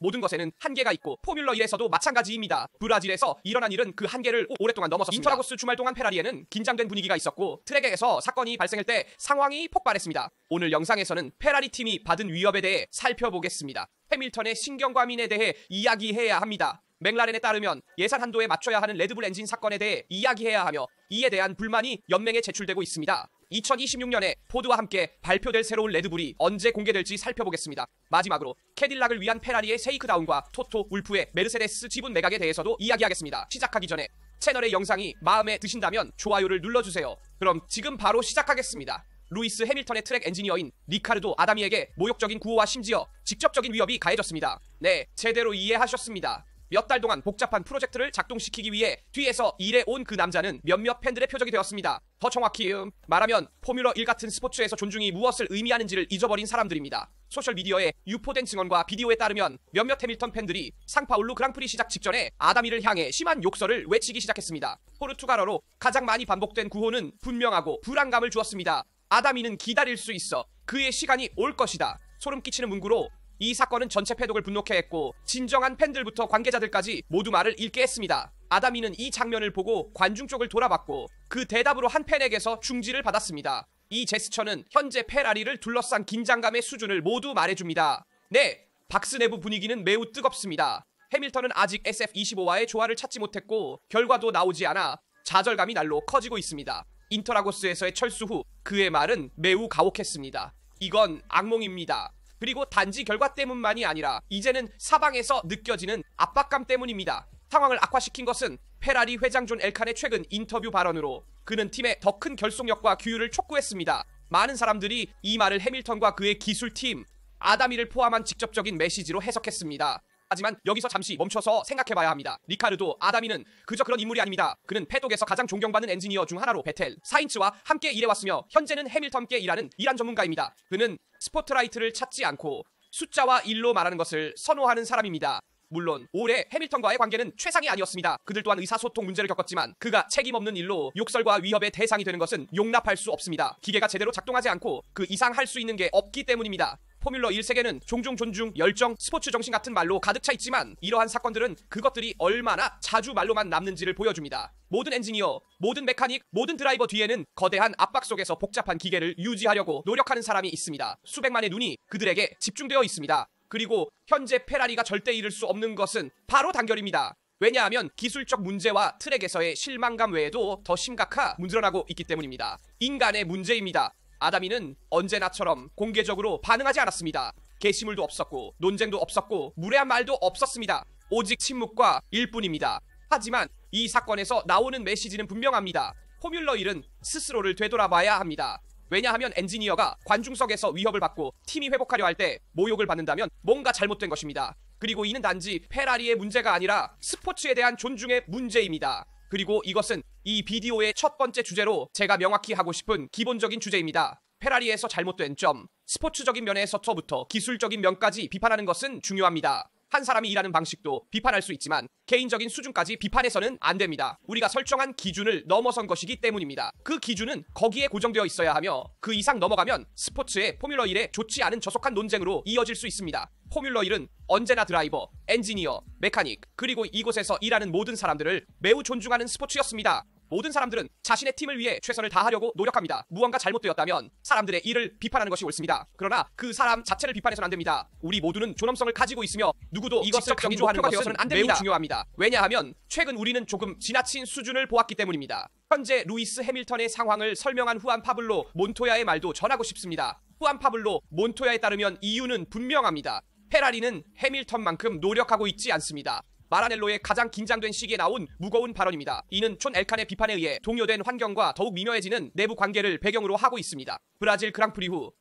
모든 것에는 한계가 있고 포뮬러 1에서도 마찬가지입니다. 브라질에서 일어난 일은 그 한계를 오랫동안 넘어섰습니다. 인터라고스 주말 동안 페라리에는 긴장된 분위기가 있었고 트랙에서 사건이 발생할 때 상황이 폭발했습니다. 오늘 영상에서는 페라리 팀이 받은 위협에 대해 살펴보겠습니다. 해밀턴의 신경과민에 대해 이야기해야 합니다. 맥라렌에 따르면 예산 한도에 맞춰야 하는 레드불 엔진 사건에 대해 이야기해야 하며 이에 대한 불만이 연맹에 제출되고 있습니다. 2026년에 포드와 함께 발표될 새로운 레드불이 언제 공개될지 살펴보겠습니다. 마지막으로 캐딜락을 위한 페라리의 세이크다운과 토토 울프의 메르세데스 지분 매각에 대해서도 이야기하겠습니다. 시작하기 전에 채널의 영상이 마음에 드신다면 좋아요를 눌러주세요. 그럼 지금 바로 시작하겠습니다. 루이스 해밀턴의 트랙 엔지니어인 리카르도 아다미에게 모욕적인 구호와 심지어 직접적인 위협이 가해졌습니다. 네, 제대로 이해하셨습니다. 몇 달 동안 복잡한 프로젝트를 작동시키기 위해 뒤에서 일해온 그 남자는 몇몇 팬들의 표적이 되었습니다. 더 정확히 말하면 포뮬러 1 같은 스포츠에서 존중이 무엇을 의미하는지를 잊어버린 사람들입니다. 소셜미디어에 유포된 증언과 비디오에 따르면 몇몇 해밀턴 팬들이 상파울루 그랑프리 시작 직전에 아다미를 향해 심한 욕설을 외치기 시작했습니다. 포르투갈어로 가장 많이 반복된 구호는 분명하고 불안감을 주었습니다. 아다미는 기다릴 수 있어. 그의 시간이 올 것이다. 소름 끼치는 문구로 이 사건은 전체 패독을 분노케 했고 진정한 팬들부터 관계자들까지 모두 말을 잃게 했습니다. 아다미는 이 장면을 보고 관중 쪽을 돌아봤고 그 대답으로 한 팬에게서 중지를 받았습니다. 이 제스처는 현재 페라리를 둘러싼 긴장감의 수준을 모두 말해줍니다. 네, 박스 내부 분위기는 매우 뜨겁습니다. 해밀턴은 아직 SF25와의 조화를 찾지 못했고 결과도 나오지 않아 좌절감이 날로 커지고 있습니다. 인터라고스에서의 철수 후 그의 말은 매우 가혹했습니다. 이건 악몽입니다. 그리고 단지 결과 때문만이 아니라 이제는 사방에서 느껴지는 압박감 때문입니다. 상황을 악화시킨 것은 페라리 회장 존 엘칸의 최근 인터뷰 발언으로 그는 팀의 더 큰 결속력과 규율을 촉구했습니다. 많은 사람들이 이 말을 해밀턴과 그의 기술팀 아다미를 포함한 직접적인 메시지로 해석했습니다. 하지만 여기서 잠시 멈춰서 생각해봐야 합니다. 리카르도 아다미는 그저 그런 인물이 아닙니다. 그는 패독에서 가장 존경받는 엔지니어 중 하나로 베텔, 사인츠와 함께 일해왔으며 현재는 해밀턴께 일하는 일한 전문가입니다. 그는 스포트라이트를 찾지 않고 숫자와 일로 말하는 것을 선호하는 사람입니다. 물론 올해 해밀턴과의 관계는 최상이 아니었습니다. 그들 또한 의사소통 문제를 겪었지만 그가 책임없는 일로 욕설과 위협의 대상이 되는 것은 용납할 수 없습니다. 기계가 제대로 작동하지 않고 그 이상 할 수 있는 게 없기 때문입니다. 포뮬러 1 세계는 종종 존중, 열정, 스포츠 정신 같은 말로 가득 차 있지만 이러한 사건들은 그것들이 얼마나 자주 말로만 남는지를 보여줍니다. 모든 엔지니어, 모든 메카닉, 모든 드라이버 뒤에는 거대한 압박 속에서 복잡한 기계를 유지하려고 노력하는 사람이 있습니다. 수백만의 눈이 그들에게 집중되어 있습니다. 그리고 현재 페라리가 절대 잃을 수 없는 것은 바로 단결입니다. 왜냐하면 기술적 문제와 트랙에서의 실망감 외에도 더 심각한 문제라고 있기 때문입니다. 인간의 문제입니다. 아다미는 언제나처럼 공개적으로 반응하지 않았습니다. 게시물도 없었고 논쟁도 없었고 무례한 말도 없었습니다. 오직 침묵과 일뿐입니다. 하지만 이 사건에서 나오는 메시지는 분명합니다. 포뮬러 1은 스스로를 되돌아봐야 합니다. 왜냐하면 엔지니어가 관중석에서 위협을 받고 팀이 회복하려 할 때 모욕을 받는다면 뭔가 잘못된 것입니다. 그리고 이는 단지 페라리의 문제가 아니라 스포츠에 대한 존중의 문제입니다. 그리고 이것은 이 비디오의 첫 번째 주제로 제가 명확히 하고 싶은 기본적인 주제입니다. 페라리에서 잘못된 점, 스포츠적인 면에서부터 기술적인 면까지 비판하는 것은 중요합니다. 한 사람이 일하는 방식도 비판할 수 있지만 개인적인 수준까지 비판해서는 안 됩니다. 우리가 설정한 기준을 넘어선 것이기 때문입니다. 그 기준은 거기에 고정되어 있어야 하며 그 이상 넘어가면 스포츠의 포뮬러 1의 좋지 않은 저속한 논쟁으로 이어질 수 있습니다. 포뮬러 1은 언제나 드라이버, 엔지니어, 메카닉, 그리고 이곳에서 일하는 모든 사람들을 매우 존중하는 스포츠였습니다. 모든 사람들은 자신의 팀을 위해 최선을 다하려고 노력합니다. 무언가 잘못되었다면 사람들의 일을 비판하는 것이 옳습니다. 그러나 그 사람 자체를 비판해서는 안 됩니다. 우리 모두는 존엄성을 가지고 있으며 누구도 이것을 강조하는 것은 매우 중요합니다. 왜냐하면 최근 우리는 조금 지나친 수준을 보았기 때문입니다. 현재 루이스 해밀턴의 상황을 설명한 후안 파블로 몬토야의 말도 전하고 싶습니다. 후안 파블로 몬토야에 따르면 이유는 분명합니다. 페라리는 해밀턴만큼 노력하고 있지 않습니다. 마라넬로의 가장 긴장된 시기에 나온 무거운 발언입니다. 이는 존 엘칸의 비판에 의해 동요된 환경과 더욱 미묘해지는 내부 관계를 배경으로 하고 있습니다. 브라질 그랑프리 후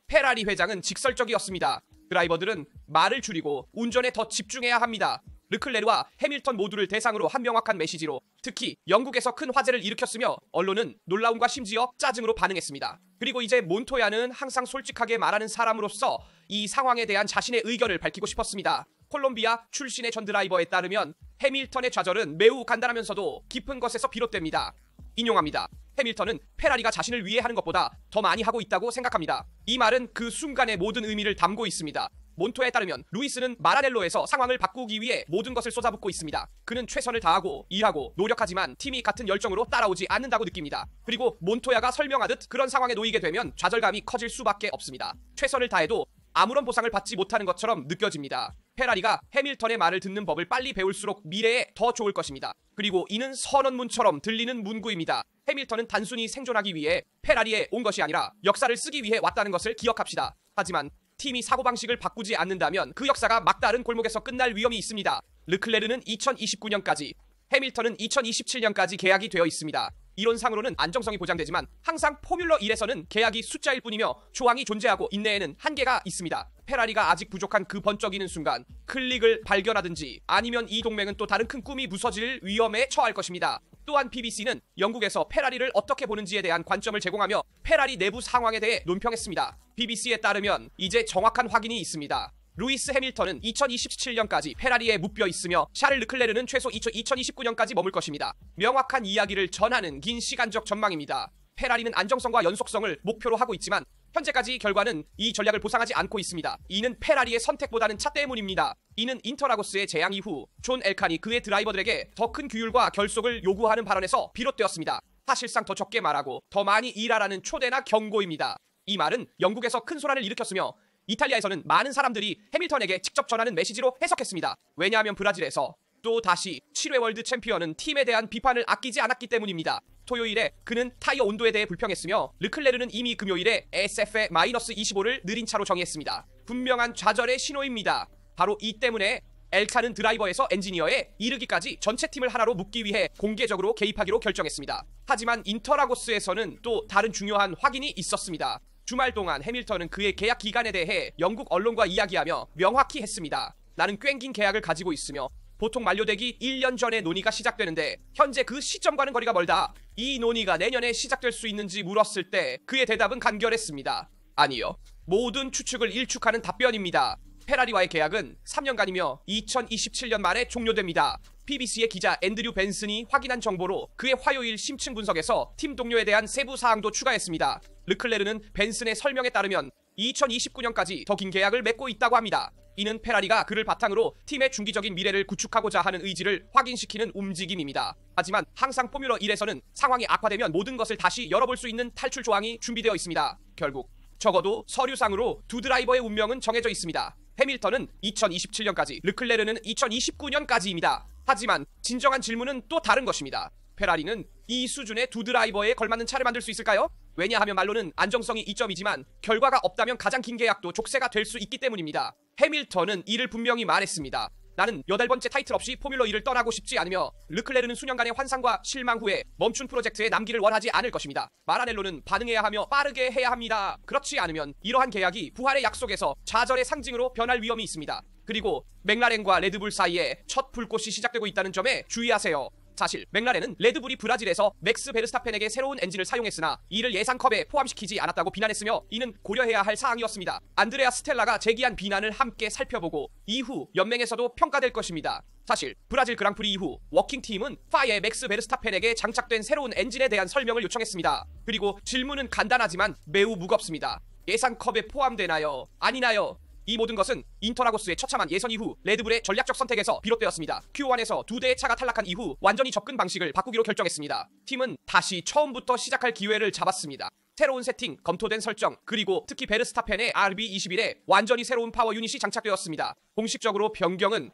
페라리 회장은 직설적이었습니다. 드라이버들은 말을 줄이고 운전에 더 집중해야 합니다. 르클레르와 해밀턴 모두를 대상으로 한 명확한 메시지로 특히 영국에서 큰 화제를 일으켰으며 언론은 놀라움과 심지어 짜증으로 반응했습니다. 그리고 이제 몬토야는 항상 솔직하게 말하는 사람으로서 이 상황에 대한 자신의 의견을 밝히고 싶었습니다. 콜롬비아 출신의 전 드라이버에 따르면 해밀턴의 좌절은 매우 간단하면서도 깊은 것에서 비롯됩니다. 인용합니다. 해밀턴은 페라리가 자신을 위해 하는 것보다 더 많이 하고 있다고 생각합니다. 이 말은 그 순간의 모든 의미를 담고 있습니다. 몬토야에 따르면 루이스는 마라넬로에서 상황을 바꾸기 위해 모든 것을 쏟아붓고 있습니다. 그는 최선을 다하고 일하고 노력하지만 팀이 같은 열정으로 따라오지 않는다고 느낍니다. 그리고 몬토야가 설명하듯 그런 상황에 놓이게 되면 좌절감이 커질 수밖에 없습니다. 최선을 다해도 아무런 보상을 받지 못하는 것처럼 느껴집니다. 페라리가 해밀턴의 말을 듣는 법을 빨리 배울수록 미래에 더 좋을 것입니다. 그리고 이는 선언문처럼 들리는 문구입니다. 해밀턴은 단순히 생존하기 위해 페라리에 온 것이 아니라 역사를 쓰기 위해 왔다는 것을 기억합시다. 하지만 팀이 사고방식을 바꾸지 않는다면 그 역사가 막다른 골목에서 끝날 위험이 있습니다. 르클레르는 2029년까지, 해밀턴은 2027년까지 계약이 되어 있습니다. 이론상으로는 안정성이 보장되지만 항상 포뮬러 1에서는 계약이 숫자일 뿐이며 조항이 존재하고 인내에는 한계가 있습니다. 페라리가 아직 부족한 그 번쩍이는 순간 클릭을 발견하든지 아니면 이 동맹은 또 다른 큰 꿈이 부서질 위험에 처할 것입니다. 또한 BBC는 영국에서 페라리를 어떻게 보는지에 대한 관점을 제공하며 페라리 내부 상황에 대해 논평했습니다. BBC에 따르면 이제 정확한 확인이 있습니다. 루이스 해밀턴은 2027년까지 페라리에 묵혀 있으며 샤를 르클레르는 최소 2029년까지 머물 것입니다. 명확한 이야기를 전하는 긴 시간적 전망입니다. 페라리는 안정성과 연속성을 목표로 하고 있지만 현재까지 결과는 이 전략을 보상하지 않고 있습니다. 이는 페라리의 선택보다는 차 때문입니다. 이는 인터라고스의 재앙 이후 존 엘칸이 그의 드라이버들에게 더 큰 규율과 결속을 요구하는 발언에서 비롯되었습니다. 사실상 더 적게 말하고 더 많이 일하라는 초대나 경고입니다. 이 말은 영국에서 큰 소란을 일으켰으며 이탈리아에서는 많은 사람들이 해밀턴에게 직접 전하는 메시지로 해석했습니다. 왜냐하면 브라질에서 또 다시 7회 월드 챔피언은 팀에 대한 비판을 아끼지 않았기 때문입니다. 토요일에 그는 타이어 온도에 대해 불평했으며 르클레르는 이미 금요일에 SF의 -25를 느린 차로 정의했습니다. 분명한 좌절의 신호입니다. 바로 이 때문에 엘칸은 드라이버에서 엔지니어에 이르기까지 전체 팀을 하나로 묶기 위해 공개적으로 개입하기로 결정했습니다. 하지만 인터라고스에서는 또 다른 중요한 확인이 있었습니다. 주말 동안 해밀턴은 그의 계약 기간에 대해 영국 언론과 이야기하며 명확히 했습니다. 나는 꽤 긴 계약을 가지고 있으며 보통 만료되기 1년 전에 논의가 시작되는데 현재 그 시점과는 거리가 멀다. 이 논의가 내년에 시작될 수 있는지 물었을 때 그의 대답은 간결했습니다. 아니요. 모든 추측을 일축하는 답변입니다. 페라리와의 계약은 3년간이며 2027년 말에 종료됩니다. BBC의 기자 앤드류 벤슨이 확인한 정보로 그의 화요일 심층 분석에서 팀 동료에 대한 세부 사항도 추가했습니다. 르클레르는 벤슨의 설명에 따르면 2029년까지 더 긴 계약을 맺고 있다고 합니다. 이는 페라리가 그를 바탕으로 팀의 중기적인 미래를 구축하고자 하는 의지를 확인시키는 움직임입니다. 하지만 항상 포뮬러 1에서는 상황이 악화되면 모든 것을 다시 열어볼 수 있는 탈출 조항이 준비되어 있습니다. 결국 적어도 서류상으로 두 드라이버의 운명은 정해져 있습니다. 해밀턴은 2027년까지, 르클레르는 2029년까지입니다. 하지만 진정한 질문은 또 다른 것입니다. 페라리는 이 수준의 두 드라이버에 걸맞는 차를 만들 수 있을까요? 왜냐하면 말로는 안정성이 이점이지만 결과가 없다면 가장 긴 계약도 족쇄가 될 수 있기 때문입니다. 해밀턴은 이를 분명히 말했습니다. 나는 8번째 타이틀 없이 포뮬러 1을 떠나고 싶지 않으며 르클레르는 수년간의 환상과 실망 후에 멈춘 프로젝트에 남기를 원하지 않을 것입니다. 마라넬로는 반응해야 하며 빠르게 해야 합니다. 그렇지 않으면 이러한 계약이 부활의 약속에서 좌절의 상징으로 변할 위험이 있습니다. 그리고 맥라렌과 레드불 사이에 첫 불꽃이 시작되고 있다는 점에 주의하세요. 사실 맥라렌은 레드불이 브라질에서 맥스 베르스타펜에게 새로운 엔진을 사용했으나 이를 예상컵에 포함시키지 않았다고 비난했으며 이는 고려해야 할 사항이었습니다. 안드레아 스텔라가 제기한 비난을 함께 살펴보고 이후 연맹에서도 평가될 것입니다. 사실 브라질 그랑프리 이후 워킹팀은 파의 맥스 베르스타펜에게 장착된 새로운 엔진에 대한 설명을 요청했습니다. 그리고 질문은 간단하지만 매우 무겁습니다. 예상컵에 포함되나요? 아니나요? 이 모든 것은 인터라고스의 처참한 예선 이후 레드불의 전략적 선택에서 비롯되었습니다. Q1에서 두 대의 차가 탈락한 이후 완전히 접근 방식을 바꾸기로 결정했습니다. 팀은 다시 처음부터 시작할 기회를 잡았습니다. 새로운 세팅, 검토된 설정, 그리고 특히 베르스타펜의 RB21에 완전히 새로운 파워 유닛이 장착되었습니다. 공식적으로 변경은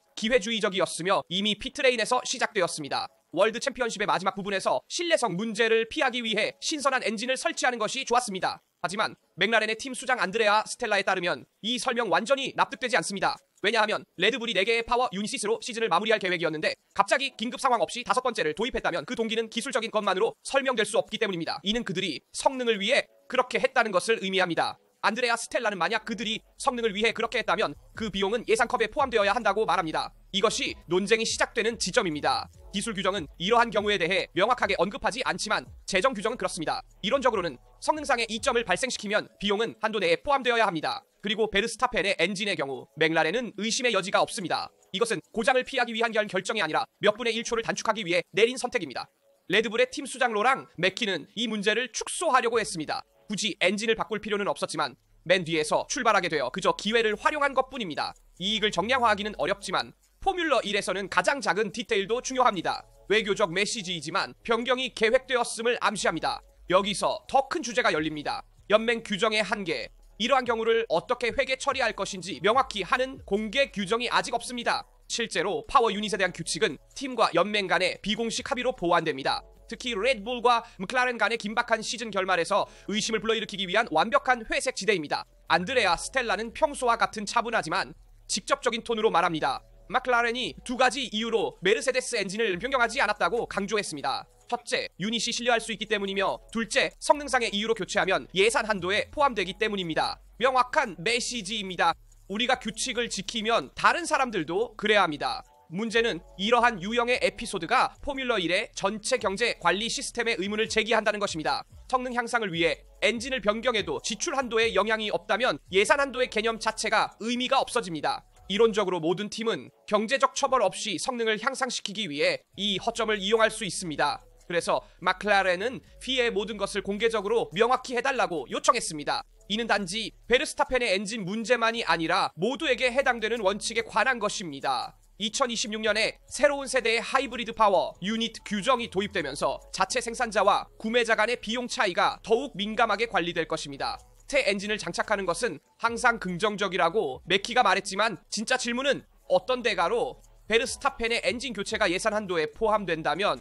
기회주의적이었으며 이미 피트레인에서 시작되었습니다. 월드 챔피언십의 마지막 부분에서 신뢰성 문제를 피하기 위해 신선한 엔진을 설치하는 것이 좋았습니다. 하지만 맥라렌의 팀 수장 안드레아 스텔라에 따르면 이 설명 완전히 납득되지 않습니다. 왜냐하면 레드불이 4개의 파워 유닛으로 시즌을 마무리할 계획이었는데 갑자기 긴급 상황 없이 5번째를 도입했다면 그 동기는 기술적인 것만으로 설명될 수 없기 때문입니다. 이는 그들이 성능을 위해 그렇게 했다는 것을 의미합니다. 안드레아 스텔라는 만약 그들이 성능을 위해 그렇게 했다면 그 비용은 예상컵에 포함되어야 한다고 말합니다. 이것이 논쟁이 시작되는 지점입니다. 기술 규정은 이러한 경우에 대해 명확하게 언급하지 않지만 재정 규정은 그렇습니다. 이론적으로는 성능상의 이점을 발생시키면 비용은 한도 내에 포함되어야 합니다. 그리고 베르스타펜의 엔진의 경우 맥라렌은 의심의 여지가 없습니다. 이것은 고장을 피하기 위한 결정이 아니라 몇 분의 1초를 단축하기 위해 내린 선택입니다. 레드불의 팀 수장 로랑 맥키는 이 문제를 축소하려고 했습니다. 굳이 엔진을 바꿀 필요는 없었지만 맨 뒤에서 출발하게 되어 그저 기회를 활용한 것뿐입니다. 이익을 정량화하기는 어렵지만 포뮬러 1에서는 가장 작은 디테일도 중요합니다. 외교적 메시지이지만 변경이 계획되었음을 암시합니다. 여기서 더 큰 주제가 열립니다. 연맹 규정의 한계. 이러한 경우를 어떻게 회계 처리할 것인지 명확히 하는 공개 규정이 아직 없습니다. 실제로 파워 유닛에 대한 규칙은 팀과 연맹 간의 비공식 합의로 보완됩니다. 특히 레드불과 맥라렌 간의 긴박한 시즌 결말에서 의심을 불러일으키기 위한 완벽한 회색 지대입니다. 안드레아 스텔라는 평소와 같은 차분하지만 직접적인 톤으로 말합니다. 맥라렌이 두 가지 이유로 메르세데스 엔진을 변경하지 않았다고 강조했습니다. 첫째, 유닛이 신뢰할 수 있기 때문이며 둘째, 성능상의 이유로 교체하면 예산 한도에 포함되기 때문입니다. 명확한 메시지입니다. 우리가 규칙을 지키면 다른 사람들도 그래야 합니다. 문제는 이러한 유형의 에피소드가 포뮬러 1의 전체 경제 관리 시스템의 의문을 제기한다는 것입니다. 성능 향상을 위해 엔진을 변경해도 지출 한도에 영향이 없다면 예산 한도의 개념 자체가 의미가 없어집니다. 이론적으로 모든 팀은 경제적 처벌 없이 성능을 향상시키기 위해 이 허점을 이용할 수 있습니다. 그래서 마클라렌은 FIA의 모든 것을 공개적으로 명확히 해달라고 요청했습니다. 이는 단지 베르스타펜의 엔진 문제만이 아니라 모두에게 해당되는 원칙에 관한 것입니다. 2026년에 새로운 세대의 하이브리드 파워 유닛 규정이 도입되면서 자체 생산자와 구매자 간의 비용 차이가 더욱 민감하게 관리될 것입니다. 새 엔진을 장착하는 것은 항상 긍정적이라고 메키가 말했지만 진짜 질문은 어떤 대가로 베르스타펜의 엔진 교체가 예산 한도에 포함된다면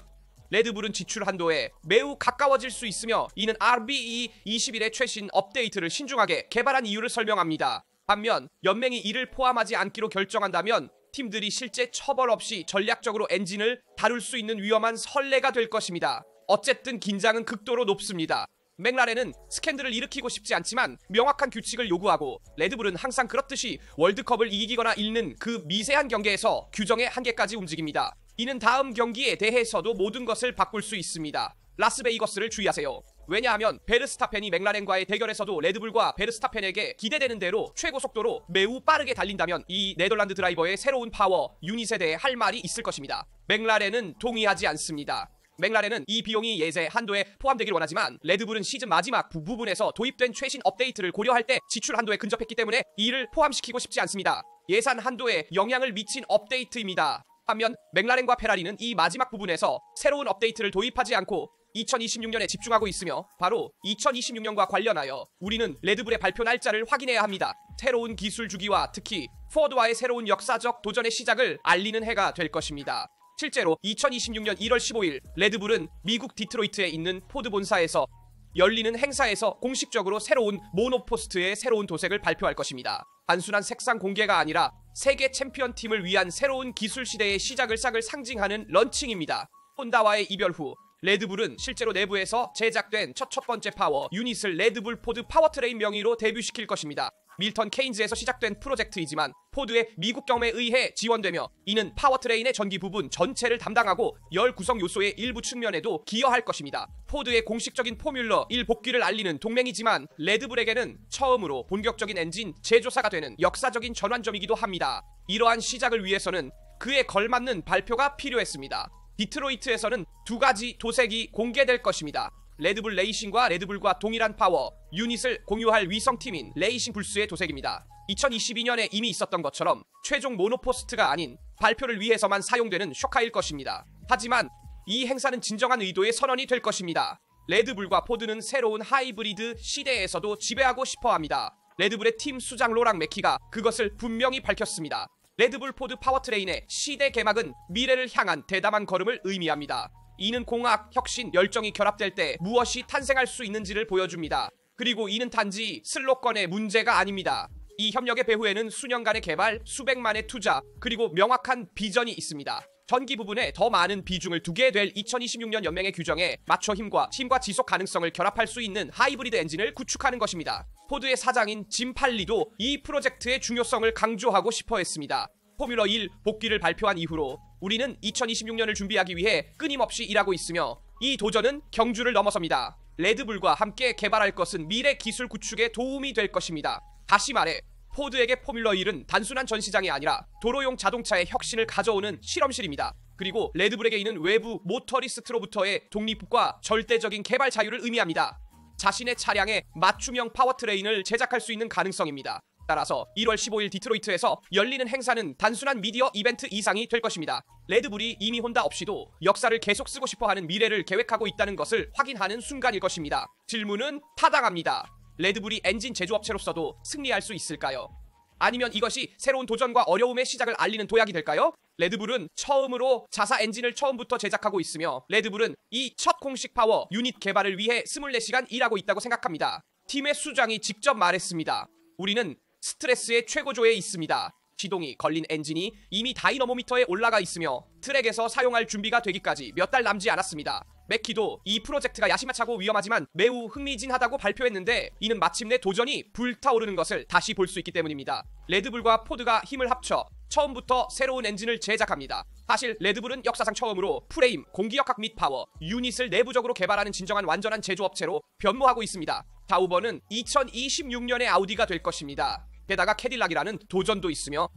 레드불은 지출 한도에 매우 가까워질 수 있으며 이는 RBE21의 최신 업데이트를 신중하게 개발한 이유를 설명합니다. 반면 연맹이 이를 포함하지 않기로 결정한다면 팀들이 실제 처벌 없이 전략적으로 엔진을 다룰 수 있는 위험한 선례가 될 것입니다. 어쨌든 긴장은 극도로 높습니다. 맥라렌은 스캔들을 일으키고 싶지 않지만 명확한 규칙을 요구하고 레드불은 항상 그렇듯이 월드컵을 이기거나 잃는 그 미세한 경계에서 규정의 한계까지 움직입니다. 이는 다음 경기에 대해서도 모든 것을 바꿀 수 있습니다. 라스베이거스를 주의하세요. 왜냐하면 베르스타펜이 맥라렌과의 대결에서도 레드불과 베르스타펜에게 기대되는 대로 최고 속도로 매우 빠르게 달린다면 이 네덜란드 드라이버의 새로운 파워 유닛에 대해 할 말이 있을 것입니다. 맥라렌은 동의하지 않습니다. 맥라렌은 이 비용이 예제 한도에 포함되길 원하지만 레드불은 시즌 마지막 부분에서 도입된 최신 업데이트를 고려할 때 지출 한도에 근접했기 때문에 이를 포함시키고 싶지 않습니다. 예산 한도에 영향을 미친 업데이트입니다. 반면 맥라렌과 페라리는 이 마지막 부분에서 새로운 업데이트를 도입하지 않고 2026년에 집중하고 있으며 바로 2026년과 관련하여 우리는 레드불의 발표 날짜를 확인해야 합니다. 새로운 기술 주기와 특히 포드와의 새로운 역사적 도전의 시작을 알리는 해가 될 것입니다. 실제로 2026년 1월 15일 레드불은 미국 디트로이트에 있는 포드 본사에서 열리는 행사에서 공식적으로 새로운 모노포스트의 새로운 도색을 발표할 것입니다. 단순한 색상 공개가 아니라 세계 챔피언 팀을 위한 새로운 기술 시대의 시작을 상징하는 런칭입니다. 혼다와의 이별 후 레드불은 실제로 내부에서 제작된 첫 번째 파워 유닛을 레드불 포드 파워트레인 명의로 데뷔시킬 것입니다. 밀턴 케인즈에서 시작된 프로젝트이지만 포드의 미국 경험에 의해 지원되며 이는 파워트레인의 전기 부분 전체를 담당하고 열 구성 요소의 일부 측면에도 기여할 것입니다. 포드의 공식적인 포뮬러 1 복귀를 알리는 동맹이지만 레드불에게는 처음으로 본격적인 엔진 제조사가 되는 역사적인 전환점이기도 합니다. 이러한 시작을 위해서는 그에 걸맞는 발표가 필요했습니다. 디트로이트에서는 두 가지 도색이 공개될 것입니다. 레드불 레이싱과 레드불과 동일한 파워 유닛을 공유할 위성팀인 레이싱 불스의 도색입니다. 2022년에 이미 있었던 것처럼 최종 모노포스트가 아닌 발표를 위해서만 사용되는 쇼카일 것입니다. 하지만 이 행사는 진정한 의도의 선언이 될 것입니다. 레드불과 포드는 새로운 하이브리드 시대에서도 지배하고 싶어합니다. 레드불의 팀 수장 로랑 메키가 그것을 분명히 밝혔습니다. 레드불 포드 파워트레인의 시대 개막은 미래를 향한 대담한 걸음을 의미합니다. 이는 공학, 혁신, 열정이 결합될 때 무엇이 탄생할 수 있는지를 보여줍니다. 그리고 이는 단지 슬로건의 문제가 아닙니다. 이 협력의 배후에는 수년간의 개발, 수백만의 투자, 그리고 명확한 비전이 있습니다. 전기 부분에 더 많은 비중을 두게 될 2026년 연맹의 규정에 맞춰 힘과 지속 가능성을 결합할 수 있는 하이브리드 엔진을 구축하는 것입니다. 포드의 사장인 짐 팔리도 이 프로젝트의 중요성을 강조하고 싶어 했습니다. 포뮬러 1 복귀를 발표한 이후로 우리는 2026년을 준비하기 위해 끊임없이 일하고 있으며 이 도전은 경주를 넘어섭니다. 레드불과 함께 개발할 것은 미래 기술 구축에 도움이 될 것입니다. 다시 말해 포드에게 포뮬러 1은 단순한 전시장이 아니라 도로용 자동차의 혁신을 가져오는 실험실입니다. 그리고 레드불에게 있는 외부 모터리스트로부터의 독립과 절대적인 개발 자유를 의미합니다. 자신의 차량에 맞춤형 파워트레인을 제작할 수 있는 가능성입니다. 따라서 1월 15일 디트로이트에서 열리는 행사는 단순한 미디어 이벤트 이상이 될 것입니다. 레드불이 이미 혼다 없이도 역사를 계속 쓰고 싶어하는 미래를 계획하고 있다는 것을 확인하는 순간일 것입니다. 질문은 타당합니다. 레드불이 엔진 제조업체로서도 승리할 수 있을까요? 아니면 이것이 새로운 도전과 어려움의 시작을 알리는 도약이 될까요? 레드불은 처음으로 자사 엔진을 처음부터 제작하고 있으며 레드불은 이 첫 공식 파워 유닛 개발을 위해 24시간 일하고 있다고 생각합니다. 팀의 수장이 직접 말했습니다. 우리는 스트레스의 최고조에 있습니다. 시동이 걸린 엔진이 이미 다이너모미터에 올라가 있으며 트랙에서 사용할 준비가 되기까지 몇 달 남지 않았습니다. 맥키도 이 프로젝트가 야심차고 위험하지만 매우 흥미진하다고 발표했는데 이는 마침내 도전이 불타오르는 것을 다시 볼 수 있기 때문입니다. 레드불과 포드가 힘을 합쳐 처음부터 새로운 엔진을 제작합니다. 사실 레드불은 역사상 처음으로 프레임, 공기역학 및 파워, 유닛을 내부적으로 개발하는 진정한 완전한 제조업체로 변모하고 있습니다. 다우버는 2026년의 아우디가 될 것입니다. 게다가 캐딜락이라는 도전도 있으며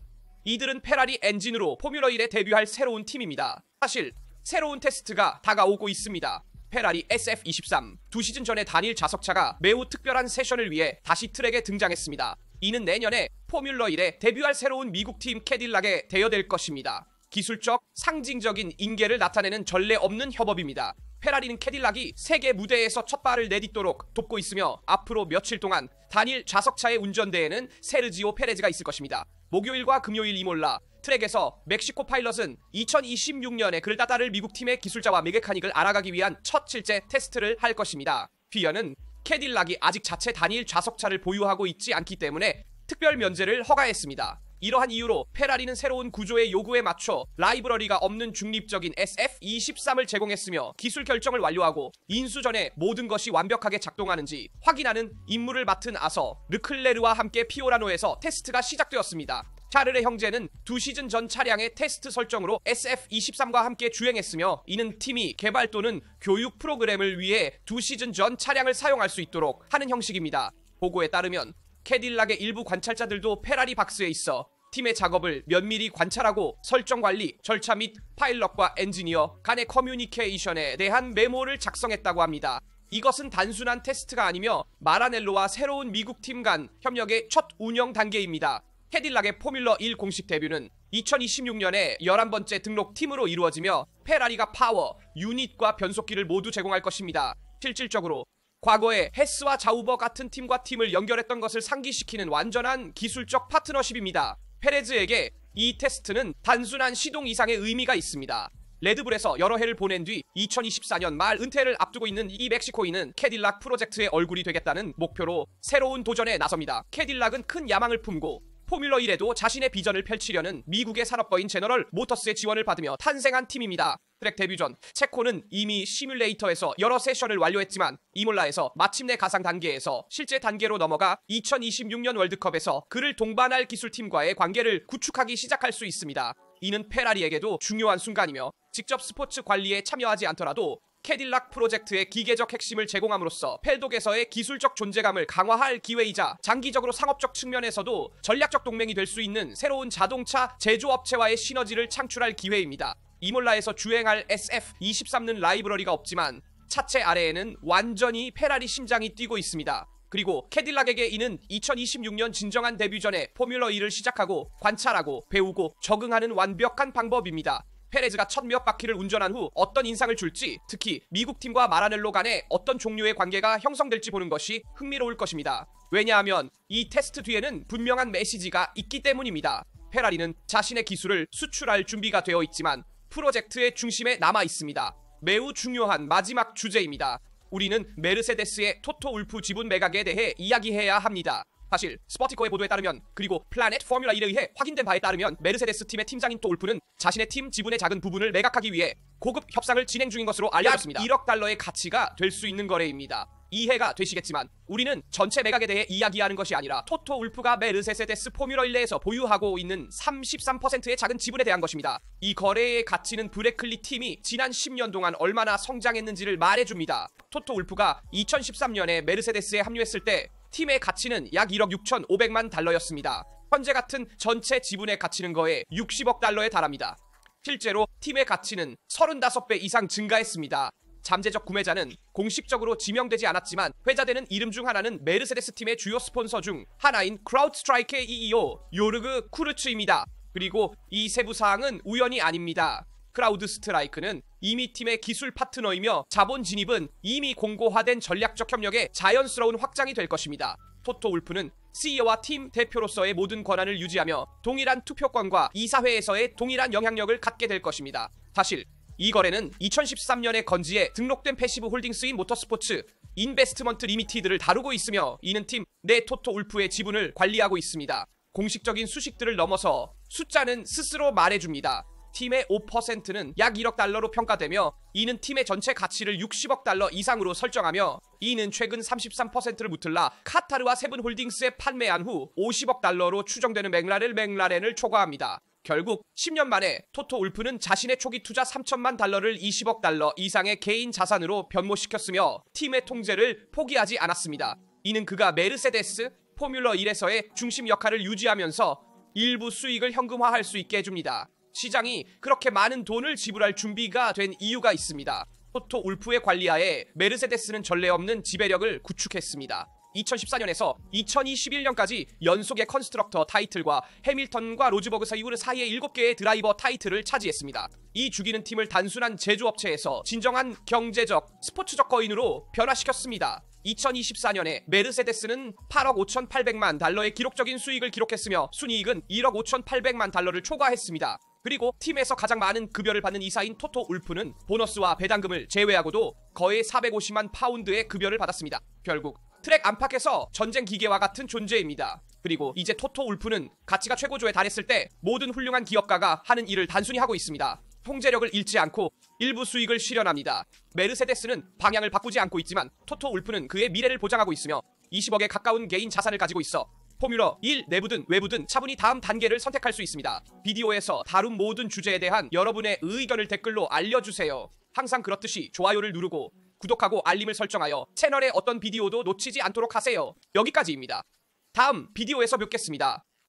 이들은 페라리 엔진으로 포뮬러 1에 데뷔할 새로운 팀입니다. 사실 새로운 테스트가 다가오고 있습니다. 페라리 SF23 2시즌 전에 단일 자석차가 매우 특별한 세션을 위해 다시 트랙에 등장했습니다. 이는 내년에 포뮬러 1에 데뷔할 새로운 미국 팀 캐딜락에 대여될 것입니다. 기술적, 상징적인 인계를 나타내는 전례 없는 협업입니다. 페라리는 캐딜락이 세계 무대에서 첫 발을 내딛도록 돕고 있으며 앞으로 며칠 동안 단일 좌석차의 운전대에는 세르지오 페레즈가 있을 것입니다. 목요일과 금요일 이몰라 트랙에서 멕시코 파일럿은 2026년에 그를 따따를 미국 팀의 기술자와 메카닉을 알아가기 위한 첫 실제 테스트를 할 것입니다. 휘어는 캐딜락이 아직 자체 단일 좌석차를 보유하고 있지 않기 때문에 특별 면제를 허가했습니다. 이러한 이유로 페라리는 새로운 구조의 요구에 맞춰 라이브러리가 없는 중립적인 SF23을 제공했으며 기술 결정을 완료하고 인수 전에 모든 것이 완벽하게 작동하는지 확인하는 임무를 맡은 아서 르클레르와 함께 피오라노에서 테스트가 시작되었습니다. 샤를의 형제는 2시즌 전 차량의 테스트 설정으로 SF23과 함께 주행했으며 이는 팀이 개발 또는 교육 프로그램을 위해 2시즌 전 차량을 사용할 수 있도록 하는 형식입니다. 보고에 따르면 캐딜락의 일부 관찰자들도 페라리 박스에 있어 팀의 작업을 면밀히 관찰하고 설정 관리, 절차 및 파일럿과 엔지니어 간의 커뮤니케이션에 대한 메모를 작성했다고 합니다. 이것은 단순한 테스트가 아니며 마라넬로와 새로운 미국 팀 간 협력의 첫 운영 단계입니다. 캐딜락의 포뮬러 1 공식 데뷔는 2026년에 11번째 등록 팀으로 이루어지며 페라리가 파워, 유닛과 변속기를 모두 제공할 것입니다. 실질적으로 과거에 헤스와 자우버 같은 팀과 팀을 연결했던 것을 상기시키는 완전한 기술적 파트너십입니다. 페레즈에게 이 테스트는 단순한 시동 이상의 의미가 있습니다. 레드불에서 여러 해를 보낸 뒤 2024년 말 은퇴를 앞두고 있는 이 멕시코인은 캐딜락 프로젝트의 얼굴이 되겠다는 목표로 새로운 도전에 나섭니다. 캐딜락은 큰 야망을 품고 포뮬러 1에도 자신의 비전을 펼치려는 미국의 산업거인 제너럴 모터스의 지원을 받으며 탄생한 팀입니다. 트랙 데뷔 전 체코는 이미 시뮬레이터에서 여러 세션을 완료했지만 이몰라에서 마침내 가상 단계에서 실제 단계로 넘어가 2026년 월드컵에서 그를 동반할 기술팀과의 관계를 구축하기 시작할 수 있습니다. 이는 페라리에게도 중요한 순간이며 직접 스포츠 관리에 참여하지 않더라도 캐딜락 프로젝트의 기계적 핵심을 제공함으로써 펠독에서의 기술적 존재감을 강화할 기회이자 장기적으로 상업적 측면에서도 전략적 동맹이 될 수 있는 새로운 자동차 제조업체와의 시너지를 창출할 기회입니다. 이몰라에서 주행할 SF23는 라이브러리가 없지만 차체 아래에는 완전히 페라리 심장이 뛰고 있습니다. 그리고 캐딜락에게 이는 2026년 진정한 데뷔 전에 포뮬러 1을 시작하고 관찰하고 배우고 적응하는 완벽한 방법입니다. 페레즈가 첫 몇 바퀴를 운전한 후 어떤 인상을 줄지, 특히 미국 팀과 마라넬로 간에 어떤 종류의 관계가 형성될지 보는 것이 흥미로울 것입니다. 왜냐하면 이 테스트 뒤에는 분명한 메시지가 있기 때문입니다. 페라리는 자신의 기술을 수출할 준비가 되어 있지만 프로젝트의 중심에 남아 있습니다. 매우 중요한 마지막 주제입니다. 우리는 메르세데스의 토토 울프 지분 매각에 대해 이야기해야 합니다. 사실 스포티코의 보도에 따르면 그리고 플래닛 포뮬러 1에 의해 확인된 바에 따르면 메르세데스 팀의 팀장인 토 울프는 자신의 팀 지분의 작은 부분을 매각하기 위해 고급 협상을 진행 중인 것으로 알려졌습니다. 1억 달러의 가치가 될 수 있는 거래입니다. 이해가 되시겠지만 우리는 전체 매각에 대해 이야기하는 것이 아니라 토토 울프가 메르세데스 포뮬러 1 내에서 보유하고 있는 33%의 작은 지분에 대한 것입니다. 이 거래의 가치는 브래클리 팀이 지난 10년 동안 얼마나 성장했는지를 말해줍니다. 토토 울프가 2013년에 메르세데스에 합류했을 때 팀의 가치는 약 1억 6,500만 달러였습니다. 현재 같은 전체 지분의 가치는 거의 60억 달러에 달합니다. 실제로 팀의 가치는 35배 이상 증가했습니다. 잠재적 구매자는 공식적으로 지명되지 않았지만 회자되는 이름 중 하나는 메르세데스 팀의 주요 스폰서 중 하나인 크라우드스트라이크의 CEO 요르그 쿠르츠입니다. 그리고 이 세부 사항은 우연이 아닙니다. 크라우드스트라이크는 이미 팀의 기술 파트너이며 자본 진입은 이미 공고화된 전략적 협력의 자연스러운 확장이 될 것입니다. 토토 울프는 CEO와 팀 대표로서의 모든 권한을 유지하며 동일한 투표권과 이사회에서의 동일한 영향력을 갖게 될 것입니다. 사실 이 거래는 2013년에 건지에 등록된 패시브 홀딩스인 모터스포츠 인베스트먼트 리미티드를 다루고 있으며 이는 팀 내 토토 울프의 지분을 관리하고 있습니다. 공식적인 수식들을 넘어서 숫자는 스스로 말해줍니다. 팀의 5%는 약 1억 달러로 평가되며 이는 팀의 전체 가치를 60억 달러 이상으로 설정하며 이는 최근 33%를 무틀라 카타르와 세븐홀딩스에 판매한 후 50억 달러로 추정되는 맥라렌을 초과합니다. 결국 10년 만에 토토 울프는 자신의 초기 투자 3천만 달러를 20억 달러 이상의 개인 자산으로 변모시켰으며 팀의 통제를 포기하지 않았습니다. 이는 그가 메르세데스 포뮬러 1에서의 중심 역할을 유지하면서 일부 수익을 현금화할 수 있게 해줍니다. 시장이 그렇게 많은 돈을 지불할 준비가 된 이유가 있습니다. 토토 울프의 관리하에 메르세데스는 전례 없는 지배력을 구축했습니다. 2014년에서 2021년까지 연속의 컨스트럭터 타이틀과 해밀턴과 로즈버그 사이의 7개의 드라이버 타이틀을 차지했습니다. 이 주기는 팀을 단순한 제조업체에서 진정한 경제적, 스포츠적 거인으로 변화시켰습니다. 2024년에 메르세데스는 8억 5,800만 달러의 기록적인 수익을 기록했으며 순이익은 1억 5,800만 달러를 초과했습니다. 그리고 팀에서 가장 많은 급여를 받는 이사인 토토 울프는 보너스와 배당금을 제외하고도 거의 450만 파운드의 급여를 받았습니다. 결국 트랙 안팎에서 전쟁 기계와 같은 존재입니다. 그리고 이제 토토 울프는 가치가 최고조에 달했을 때 모든 훌륭한 기업가가 하는 일을 단순히 하고 있습니다. 통제력을 잃지 않고 일부 수익을 실현합니다. 메르세데스는 방향을 바꾸지 않고 있지만 토토 울프는 그의 미래를 보장하고 있으며 20억에 가까운 개인 자산을 가지고 있어 포뮬러 1 내부든 외부든 차분히 다음 단계를 선택할 수 있습니다. 비디오에서 다룬 모든 주제에 대한 여러분의 의견을 댓글로 알려주세요. 항상 그렇듯이 좋아요를 누르고 구독하고 알림을 설정하여 채널의 어떤 비디오도 놓치지 않도록 하세요. 여기까지입니다. 다음 비디오에서 뵙겠습니다.